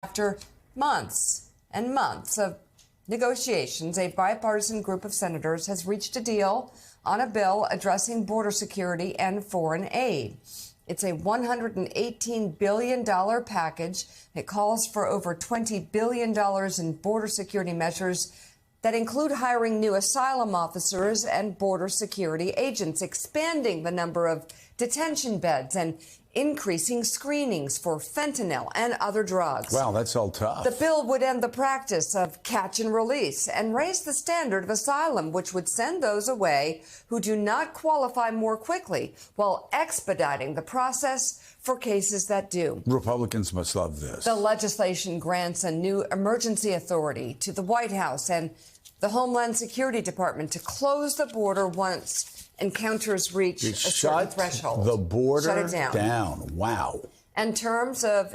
After months and months of negotiations, a bipartisan group of senators has reached a deal on a bill addressing border security and foreign aid. It's a $118 billion package. It calls for over $20 billion in border security measures that include hiring new asylum officers and border security agents, expanding the number of detention beds, and increasing screenings for fentanyl and other drugs. Wow, that's all tough. The bill would end the practice of catch and release and raise the standard of asylum, which would send those away who do not qualify more quickly, while expediting the process for cases that do. Republicans must love this. The legislation grants a new emergency authority to the White House and the Homeland Security Department to close the border once encounters reach a certain threshold. The border Shut it down. Wow. In terms of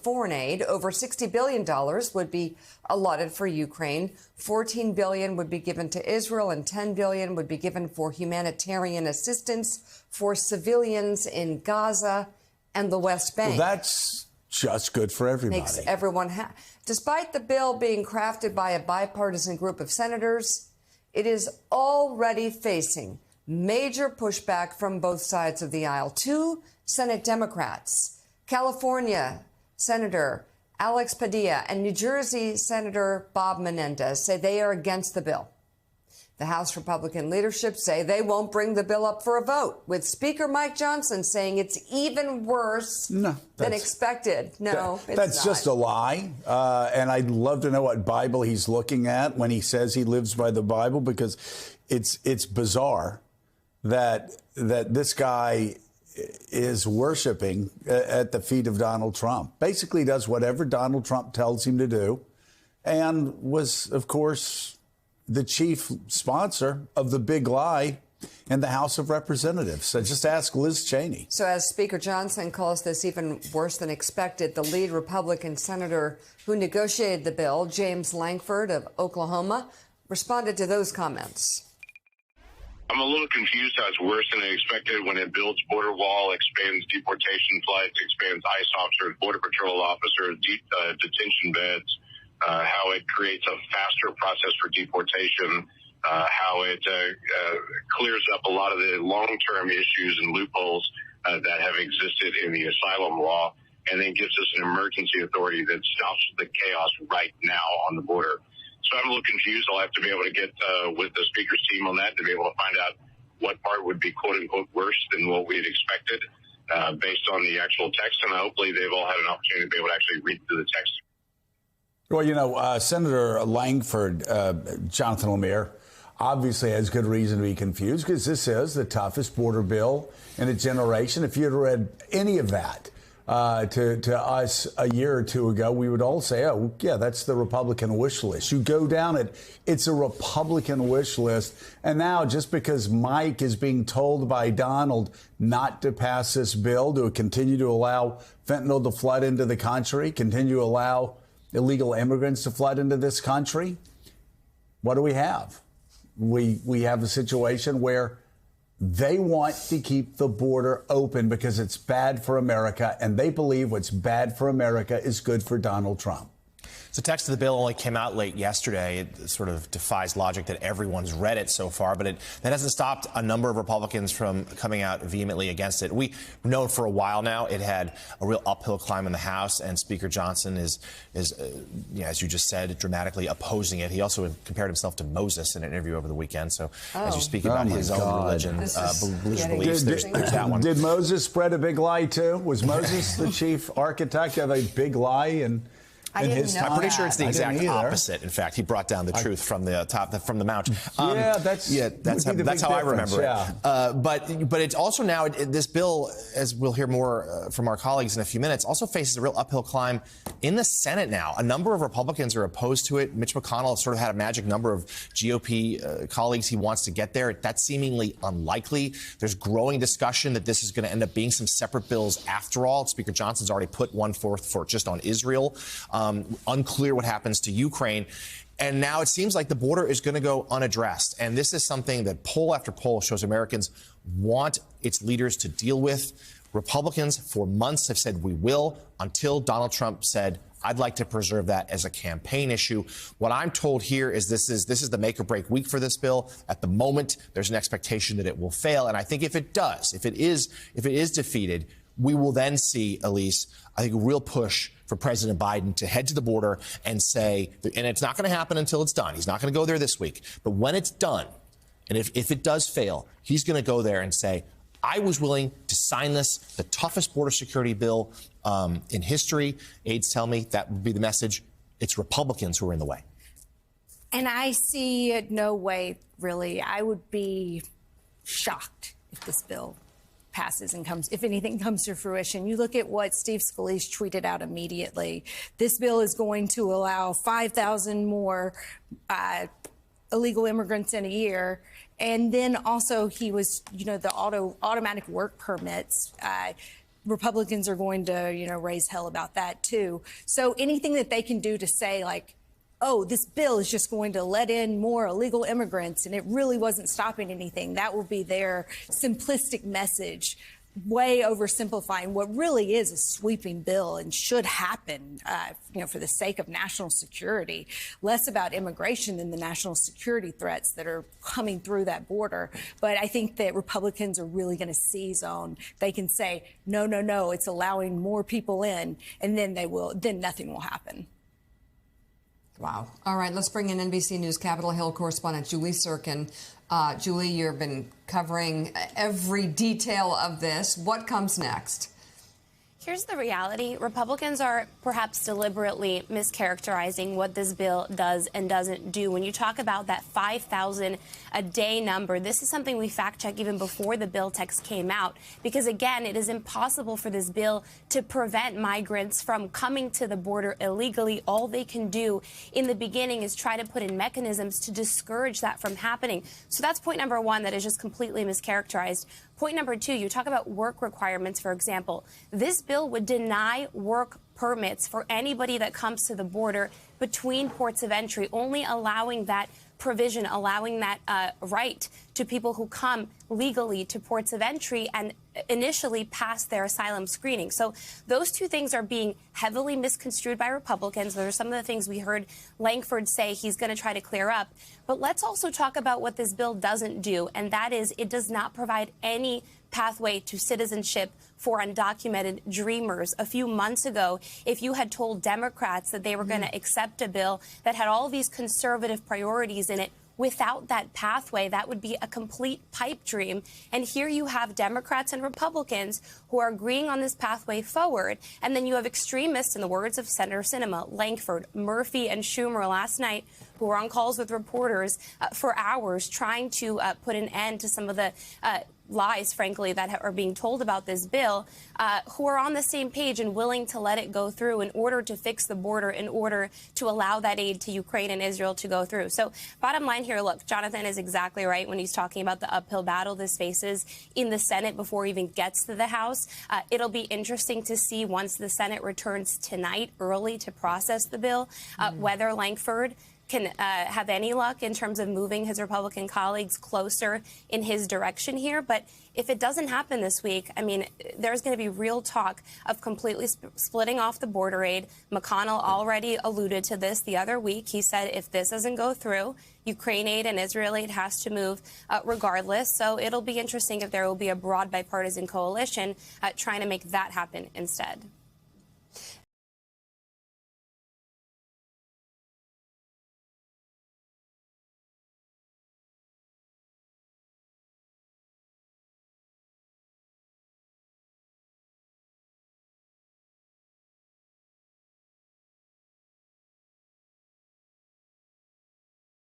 foreign aid, over $60 billion would be allotted for Ukraine. $14 billion would be given to Israel, and $10 billion would be given for humanitarian assistance for civilians in Gaza and the West Bank. Well, that's just good for everybody. Makes everyone happy. Despite the bill being crafted by a bipartisan group of senators, it is already facing major pushback from both sides of the aisle. Two Senate Democrats, California Senator Alex Padilla and New Jersey Senator Bob Menendez, say they are against the bill. The House Republican leadership say they won't bring the bill up for a vote, with Speaker Mike Johnson saying it's even worse than expected. No, it's that's not. Just a lie. And I'd love to know what Bible he's looking at when he says he lives by the Bible, because it's bizarre that this guy is worshiping at the feet of Donald Trump. Basically does whatever Donald Trump tells him to do, and was, of course, the chief sponsor of the big lie in the House of Representatives. So just ask Liz Cheney. So as Speaker Johnson calls this even worse than expected, the lead Republican senator who negotiated the bill, James Lankford of Oklahoma, responded to those comments. I'm a little confused how it's worse than expected when it builds border wall, expands deportation flights, expands ICE officers, Border Patrol officers, detention beds, how it creates a faster process for deportation, how it clears up a lot of the long-term issues and loopholes that have existed in the asylum law, and then gives us an emergency authority that stops the chaos right now on the border. So I'm a little confused. I'll have to be able to get with the speaker's team on that to be able to find out what part would be quote-unquote worse than what we had expected based on the actual text. And hopefully they've all had an opportunity to be able to actually read through the text. Well, you know, Senator Lankford, Jonathan Lemire, obviously has good reason to be confused, because this is the toughest border bill in a generation. If you had read any of that to us a year or two ago, we would all say, oh, yeah, that's the Republican wish list. You go down it, it's a Republican wish list. And now, just because Mike is being told by Donald not to pass this bill, to continue to allow fentanyl to flood into the country, continue to allow illegal immigrants to flood into this country, what do we have? We have a situation where they want to keep the border open because it's bad for America, and they believe what's bad for America is good for Donald Trump. So text of the bill only came out late yesterday. It sort of defies logic that everyone's read it so far, but that hasn't stopped a number of Republicans from coming out vehemently against it. We've known for a while now it had a real uphill climb in the House, and Speaker Johnson is as you just said, dramatically opposing it. He also compared himself to Moses in an interview over the weekend. So as you speak about his own religion, beliefs, there's that one. Did Moses spread a big lie too? Was Moses the chief architect of a big lie? And I didn't know I'm pretty sure it's the I exact opposite. In fact, he brought down the truth from the top, from the mount. That's how I remember yeah. it. But it's also now this bill, as we'll hear more from our colleagues in a few minutes, also faces a real uphill climb in the Senate now. A number of Republicans are opposed to it. Mitch McConnell sort of had a magic number of GOP colleagues he wants to get there. That's seemingly unlikely. There's growing discussion that this is going to end up being some separate bills after all. Speaker Johnson's already put one forth for just on Israel. Unclear what happens to Ukraine. And now it seems like the border is going to go unaddressed. And this is something that poll after poll shows Americans want its leaders to deal with. Republicans for months have said we will, until Donald Trump said I'd like to preserve that as a campaign issue. What I'm told here is this is the make or break week for this bill. At the moment, there's an expectation that it will fail. And I think if it does, if it is defeated, we will then see, Elise, I think a real push for President Biden to head to the border and say, and it's not going to happen until it's done. He's not going to go there this week. But when it's done, and if it does fail, he's going to go there and say, I was willing to sign this, the toughest border security bill in history. Aides tell me that would be the message. It's Republicans who are in the way. And I see no way, really. I would be shocked if this bill passes and if anything comes to fruition. You look at what Steve Scalise tweeted out immediately. This bill is going to allow 5,000 more illegal immigrants in a year. And then also he was, the automatic work permits. Republicans are going to, raise hell about that, too. So anything that they can do to say, like, oh, this bill is just going to let in more illegal immigrants and it really wasn't stopping anything, that will be their simplistic message, way oversimplifying what really is a sweeping bill and should happen, for the sake of national security, less about immigration than the national security threats that are coming through that border. But I think that Republicans are really going to seize on. They can say, no, it's allowing more people in, and then nothing will happen. Wow. All right, let's bring in NBC News Capitol Hill correspondent Julie Sirkin. Julie, you've been covering every detail of this. What comes next? Here's the reality. Republicans are perhaps deliberately mischaracterizing what this bill does and doesn't do. When you talk about that 5,000 a day number, this is something we fact-checked even before the bill text came out, because, again, it is impossible for this bill to prevent migrants from coming to the border illegally. All they can do in the beginning is try to put in mechanisms to discourage that from happening. So that's point number one, that is just completely mischaracterized. Point number two, you talk about work requirements, for example. This bill would deny work permits for anybody that comes to the border between ports of entry, only allowing that provision, allowing that right to people who come legally to ports of entry and initially pass their asylum screening. So those two things are being heavily misconstrued by Republicans. Those are some of the things we heard Lankford say he's going to try to clear up. But let's also talk about what this bill doesn't do, and that is it does not provide any pathway to citizenship for undocumented dreamers. A few months ago, if you had told Democrats that they were going to accept a bill that had all these conservative priorities in it, without that pathway, that would be a complete pipe dream. And here you have Democrats and Republicans who are agreeing on this pathway forward. And then you have extremists, in the words of Senator Sinema, Lankford, Murphy, and Schumer last night, who were on calls with reporters for hours trying to put an end to some of the lies, frankly, that are being told about this bill, who are on the same page and willing to let it go through in order to fix the border, in order to allow that aid to Ukraine and Israel to go through. So bottom line here, look, Jonathan is exactly right when he's talking about the uphill battle this faces in the Senate before it even gets to the House. It'll be interesting to see once the Senate returns tonight early to process the bill, whether Lankford can have any luck in terms of moving his Republican colleagues closer in his direction here. But if it doesn't happen this week, I mean, there's going to be real talk of completely splitting off the border aid. McConnell already alluded to this the other week. He said if this doesn't go through, Ukraine aid and Israel aid has to move regardless. So it'll be interesting if there will be a broad bipartisan coalition trying to make that happen instead.